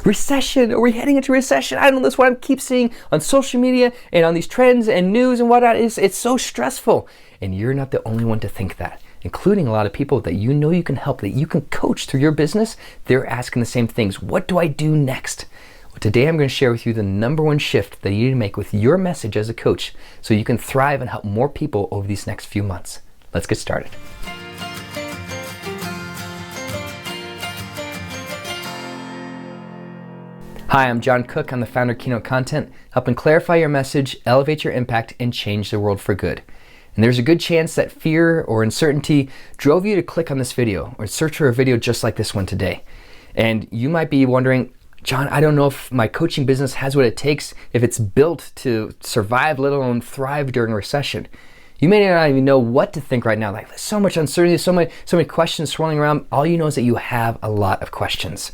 Recession, are we heading into recession? I don't know, that's what I keep seeing on social media and on these trends and news and whatnot. It's so stressful. And you're not the only one to think that, including a lot of people that you know you can help, that you can coach through your business. They're asking the same things. What do I do next? Well, today I'm going to share with you the number one shift that you need to make with your message as a coach so you can thrive and help more people over these next few months. Let's get started. Hi, I'm Jon Cook. I'm the founder of Keynote Content, helping clarify your message, elevate your impact, and change the world for good. And there's a good chance that fear or uncertainty drove you to click on this video or search for a video just like this one today. And you might be wondering, Jon, I don't know if my coaching business has what it takes, if it's built to survive, let alone thrive during a recession. You may not even know what to think right now. Like, there's so much uncertainty, so many questions swirling around. All you know is that you have a lot of questions.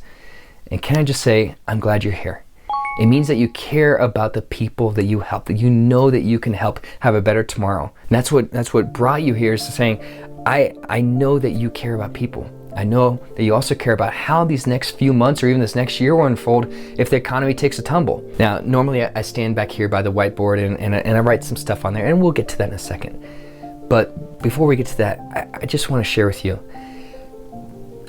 And can I just say, I'm glad you're here. It means that you care about the people that you help, that you know that you can help have a better tomorrow. And that's what brought you here, is saying, I know that you care about people. I know that you also care about how these next few months or even this next year will unfold if the economy takes a tumble. Now, normally I stand back here by the whiteboard and I write some stuff on there, and we'll get to that in a second. But before we get to that, I just want to share with you,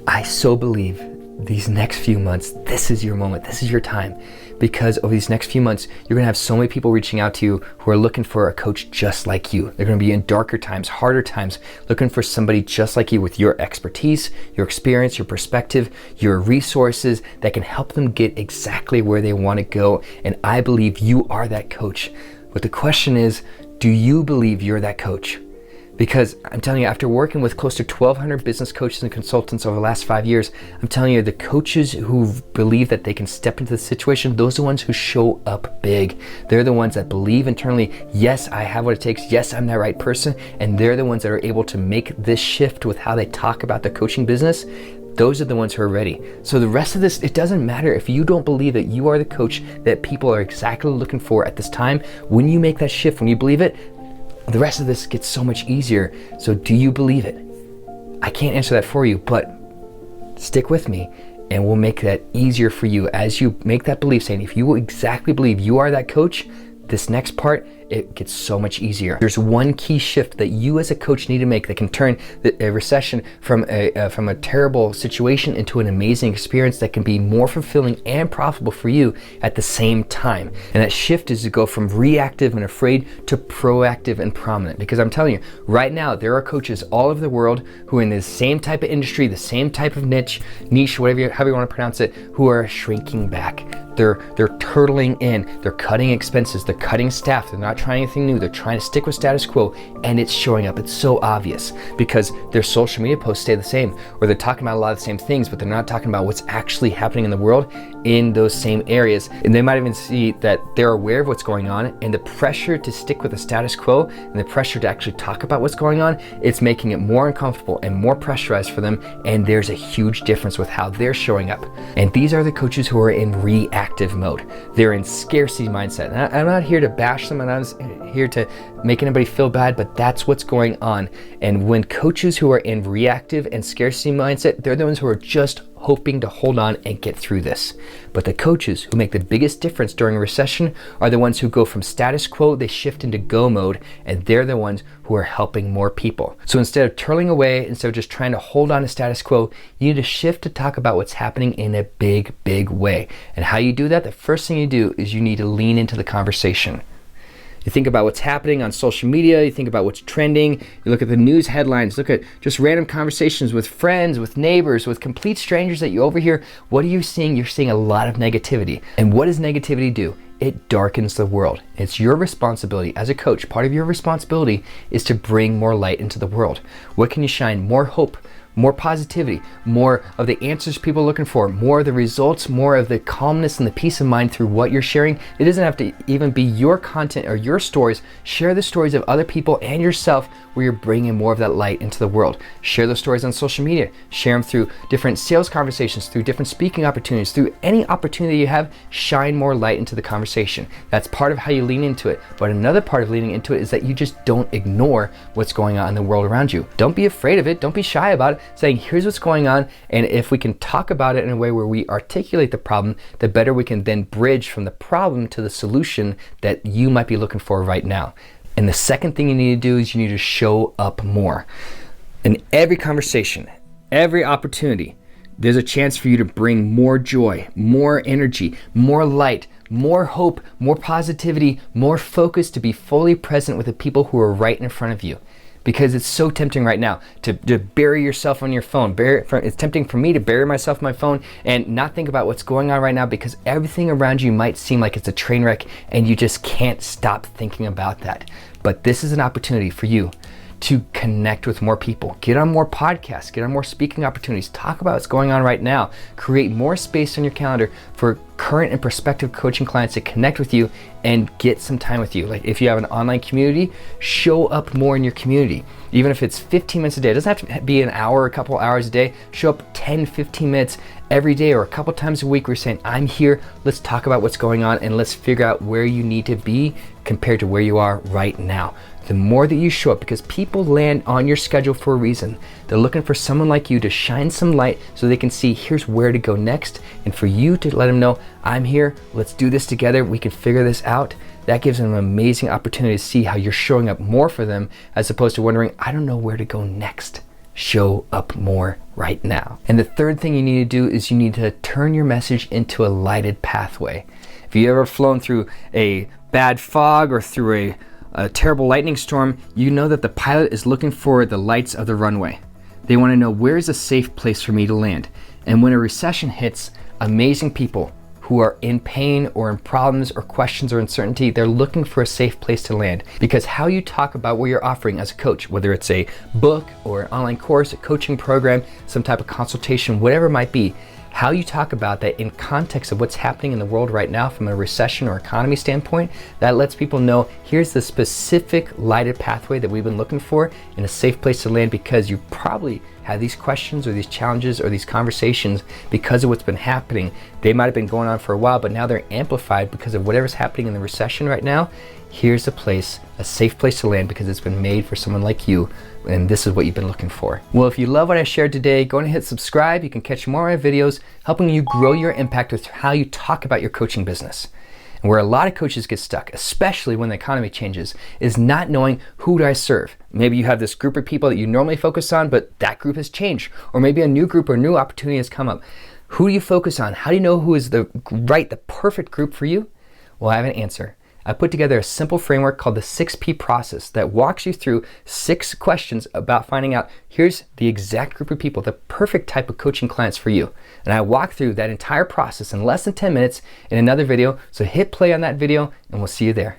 I so believe these next few months, this is your moment, this is your time, because over these next few months, you're gonna have so many people reaching out to you who are looking for a coach just like you. They're gonna be in darker times, harder times, looking for somebody just like you with your expertise, your experience, your perspective, your resources that can help them get exactly where they wanna go. And I believe you are that coach. But the question is, do you believe you're that coach? Because I'm telling you, after working with close to 1,200 business coaches and consultants over the last 5 years, I'm telling you, the coaches who believe that they can step into the situation, those are the ones who show up big. They're the ones that believe internally, yes, I have what it takes, yes, I'm that right person, and they're the ones that are able to make this shift with how they talk about the coaching business. Those are the ones who are ready. So the rest of this, it doesn't matter if you don't believe that you are the coach that people are exactly looking for at this time. When you make that shift, when you believe it, the rest of this gets so much easier. So do you believe it? I can't answer that for you, but stick with me and we'll make that easier for you as you make that belief, saying if you exactly believe you are that coach, this next part, it gets so much easier. There's one key shift that you as a coach need to make that can turn a recession from a terrible situation into an amazing experience that can be more fulfilling and profitable for you at the same time. And that shift is to go from reactive and afraid to proactive and prominent. Because I'm telling you, right now, there are coaches all over the world who are in the same type of industry, the same type of niche, however you want to pronounce it, who are shrinking back. They're turtling in, they're cutting expenses, they're cutting staff, they're not trying anything new, they're trying to stick with status quo, and it's showing up. It's so obvious because their social media posts stay the same, or they're talking about a lot of the same things, but they're not talking about what's actually happening in the world in those same areas. And they might even see that they're aware of what's going on, and the pressure to stick with the status quo and the pressure to actually talk about what's going on, it's making it more uncomfortable and more pressurized for them, and there's a huge difference with how they're showing up. And these are the coaches who are in reactive mode. They're in scarcity mindset. And I'm not here to bash them, and I'm here to make anybody feel bad, but that's what's going on. And when coaches who are in reactive and scarcity mindset, they're the ones who are just hoping to hold on and get through this. But the coaches who make the biggest difference during a recession are the ones who go from status quo, they shift into go mode, and they're the ones who are helping more people. So instead of turning away, instead of just trying to hold on to status quo, you need to shift to talk about what's happening in a big, big way. And how you do that, the first thing you do is you need to lean into the conversation. You think about what's happening on social media, you think about what's trending, you look at the news headlines, look at just random conversations with friends, with neighbors, with complete strangers that you overhear. What are you seeing? You're seeing a lot of negativity. And what does negativity do? It darkens the world. It's your responsibility as a coach. Part of your responsibility is to bring more light into the world. What can you shine? More hope, more positivity, more of the answers people are looking for, more of the results, more of the calmness and the peace of mind through what you're sharing. It doesn't have to even be your content or your stories. Share the stories of other people and yourself where you're bringing more of that light into the world. Share those stories on social media. Share them through different sales conversations, through different speaking opportunities, through any opportunity you have. Shine more light into the conversation. That's part of how you lean into it. But another part of leaning into it is that you just don't ignore what's going on in the world around you. Don't be afraid of it. Don't be shy about it. saying, here's what's going on. And if we can talk about it in a way where we articulate the problem, the better we can then bridge from the problem to the solution that you might be looking for right now. And the second thing you need to do is you need to show up more. In every conversation, every opportunity, there's a chance for you to bring more joy, more energy, more light, more hope, more positivity, more focus, to be fully present with the people who are right in front of you. Because it's so tempting right now to bury yourself on your phone. It's tempting for me to bury myself on my phone and not think about what's going on right now, because everything around you might seem like it's a train wreck and you just can't stop thinking about that. But this is an opportunity for you to connect with more people, get on more podcasts, get on more speaking opportunities, talk about what's going on right now, create more space on your calendar for current and prospective coaching clients to connect with you and get some time with you. Like if you have an online community, show up more in your community. Even if it's 15 minutes a day, it doesn't have to be an hour, a couple hours a day. Show up 10, 15 minutes every day or a couple times a week. We're saying, I'm here, let's talk about what's going on and let's figure out where you need to be compared to where you are right now. The more that you show up, because people land on your schedule for a reason. They're looking for someone like you to shine some light so they can see here's where to go next, and for you to let them know, I'm here, let's do this together, we can figure this out. That gives them an amazing opportunity to see how you're showing up more for them, as opposed to wondering, I don't know where to go next. Show up more right now. And the third thing you need to do is you need to turn your message into a lighted pathway. If you've ever flown through a bad fog or through a terrible lightning storm, you know that the pilot is looking for the lights of the runway. They want to know, where's a safe place for me to land? And when a recession hits, amazing people who are in pain or in problems or questions or uncertainty, they're looking for a safe place to land. Because how you talk about what you're offering as a coach, whether it's a book or an online course, a coaching program, some type of consultation, whatever it might be, how you talk about that in context of what's happening in the world right now from a recession or economy standpoint, that lets people know here's the specific lighted pathway that we've been looking for in a safe place to land, because you probably had these questions or these challenges or these conversations because of what's been happening. They might have been going on for a while, but now they're amplified because of whatever's happening in the recession right now. Here's a place, a safe place to land, because it's been made for someone like you, and this is what you've been looking for. Well, if you love what I shared today, go and hit subscribe. You can catch more of my videos helping you grow your impact with how you talk about your coaching business. And where a lot of coaches get stuck, especially when the economy changes, is not knowing, who do I serve? Maybe you have this group of people that you normally focus on, but that group has changed. Or maybe a new group or new opportunity has come up. Who do you focus on? How do you know who is the perfect group for you? Well, I have an answer. I put together a simple framework called the 6P process that walks you through 6 questions about finding out, here's the exact group of people, the perfect type of coaching clients for you. And I walk through that entire process in less than 10 minutes in another video. So hit play on that video and we'll see you there.